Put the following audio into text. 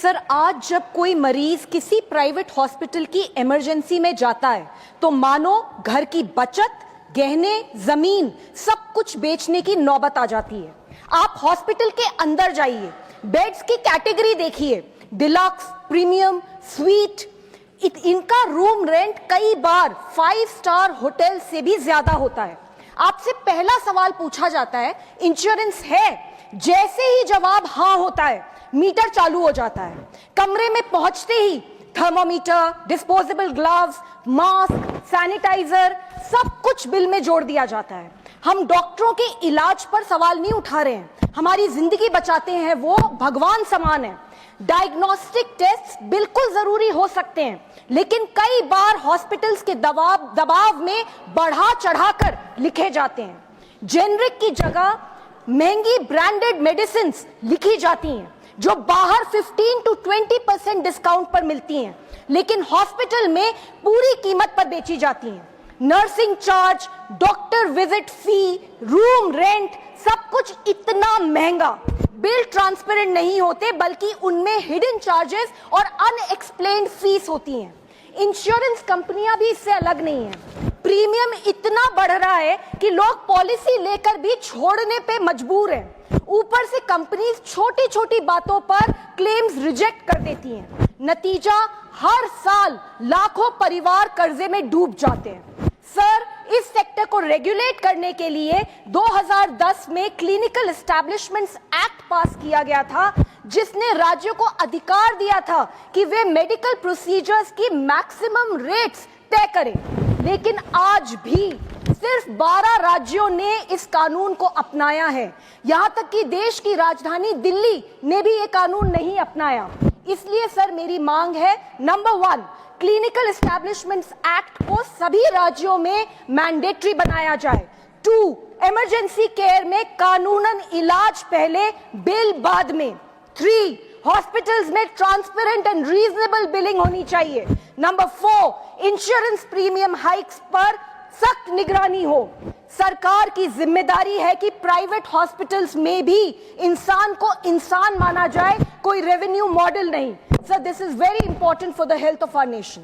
Sir, आज जब कोई मरीज किसी प्राइवेट हॉस्पिटल की इमरजेंसी में जाता है तो मानो घर की बचत, गहने, जमीन सब कुछ बेचने की नौबत आ जाती है। आप हॉस्पिटल के अंदर जाइए, बेड्स की कैटेगरी देखिए, डिलक्स, प्रीमियम, स्वीट, इनका रूम रेंट कई बार 5 स्टार होटल से भी ज्यादा होता है। आपसे पहला सवाल पूछा जाता है, इंश्योरेंस है? जैसे ही जवाब हाँ होता है, मीटर चालू हो जाता है। कमरे में पहुंचते ही thermometer, disposable gloves, mask, sanitizer सब कुछ बिल में जोड़ दिया जाता है। हम डॉक्टरों के इलाज पर सवाल नहीं उठा रहे हैं, हमारी जिंदगी बचाते हैं, वो भगवान समान है। डायग्नोस्टिक टेस्ट बिल्कुल जरूरी हो सकते हैं, लेकिन कई बार हॉस्पिटल्स के दबाव में बढ़ा चढ़ाकर लिखे जाते हैं। जेनरिक की जगह महंगी ब्रांडेड मेडिसिन लिखी जाती हैं, जो बाहर 15 to 20% डिस्काउंट पर मिलती हैं, लेकिन हॉस्पिटल में पूरी कीमत पर बेची जाती हैं। नर्सिंग चार्ज, डॉक्टर विजिट फी, रूम रेंट, सब कुछ इतना महंगा। बिल ट्रांसपेरेंट नहीं होते, बल्कि उनमें हिडन चार्जेस और अनएक्सप्लेन्ड फीस होती हैं। इंश्योरेंस कंपनियां भी इससे अलग नहीं हैं। प्रीमियम इतना बढ़ रहा है कि लोग पॉलिसी लेकर भी छोड़ने पे मजबूर हैं। ऊपर से कंपनीज छोटी छोटी बातों पर क्लेम्स रिजेक्ट कर देती हैं। नतीजा, हर साल लाखों परिवार कर्जे में डूब जाते हैं। सर, इस सेक्टर को रेगुलेट करने के लिए 2010 में क्लिनिकल एस्टैब्लिशमेंट्स एक्ट पास किया गया था, जिसने राज्यों को अधिकार दिया था कि वे मेडिकल प्रोसीजर्स की मैक्सिमम रेट्स तय करें। लेकिन आज भी सिर्फ 12 राज्यों ने इस कानून को अपनाया है। यहां तक कि देश की राजधानी दिल्ली ने भी ये कानून नहीं अपनाया। इसलिए सर, मेरी मांग है, नंबर 1, क्लिनिकल एस्टैब्लिशमेंट्स एक्ट को सभी राज्यों में मैंडेटरी बनाया जाए। 2, इमरजेंसी केयर में कानूनन इलाज पहले, बिल बाद में। 3, हॉस्पिटल्स में ट्रांसपेरेंट एंड रीजनेबल बिलिंग होनी चाहिए। नंबर 4, इंश्योरेंस प्रीमियम हाइक्स पर सख्त निगरानी हो। सरकार की जिम्मेदारी है कि प्राइवेट हॉस्पिटल्स में भी इंसान को इंसान माना जाए, कोई रेवेन्यू मॉडल नहीं। Sir, this is very important for the health of our nation.